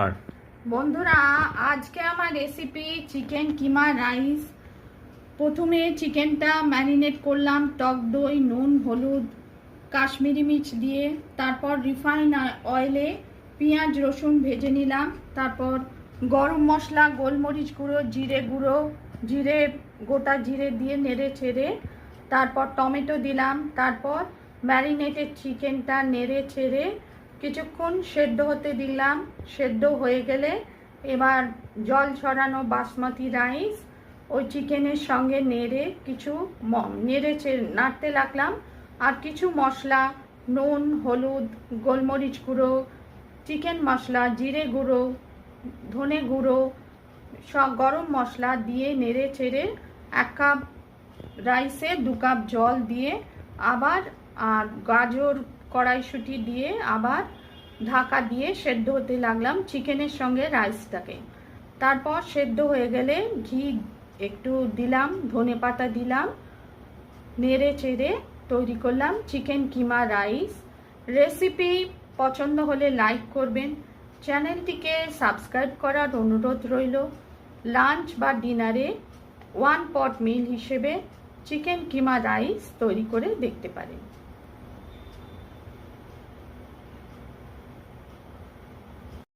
আর বন্ধুরা, আজকে আমার রেসিপি চিকেন কিমা রাইস। প্রথমে চিকেনটা ম্যারিনেট করলাম টক দই, নুন, হলুদ, কাশ্মীরি মির্চ দিয়ে। তারপর রিফাইন অয়েলে পেঁয়াজ রসুন ভেজে নিলাম। তারপর গরম মশলা, গোলমরিচ গুঁড়ো, জিরে, গোটা জিরে দিয়ে নেড়ে ছেড়ে তারপর টমেটো দিলাম। তারপর ম্যারিনেটেড চিকেনটা নেড়ে ছেড়ে কিছুক্ষণ সেদ্ধ হতে দিলাম। সেদ্ধ হয়ে গেলে এবার জল ছড়ানো বাসমতি রাইস ওই চিকেনের সঙ্গে নেড়ে নাড়তে লাগলাম। আর কিছু মশলা, নুন, হলুদ, গোলমরিচ গুঁড়ো, চিকেন মশলা, জিরে গুঁড়ো, ধনে গুঁড়ো, সব গরম মশলা দিয়ে নেড়ে ছেড়ে 1 কাপ রাইসে 2 কাপ জল দিয়ে আবার আর গাজর, কড়াইশুঁটি দিয়ে আবার ঢাকা দিয়ে সেদ্ধ হতে লাগলাম চিকেনের সঙ্গে রাইসটাকে। তারপর সেদ্ধ হয়ে গেলে ঘি একটু দিলাম, ধনেপাতা দিলাম, নেড়ে চেড়ে তৈরি করলাম চিকেন কিমা রাইস। রেসিপি পছন্দ হলে লাইক করবেন, চ্যানেলটিকে সাবস্ক্রাইব করার অনুরোধ রইল। লাঞ্চ বা ডিনারে 1 পট মিল হিসেবে চিকেন কিমা রাইস তৈরি করে দেখতে পারেন।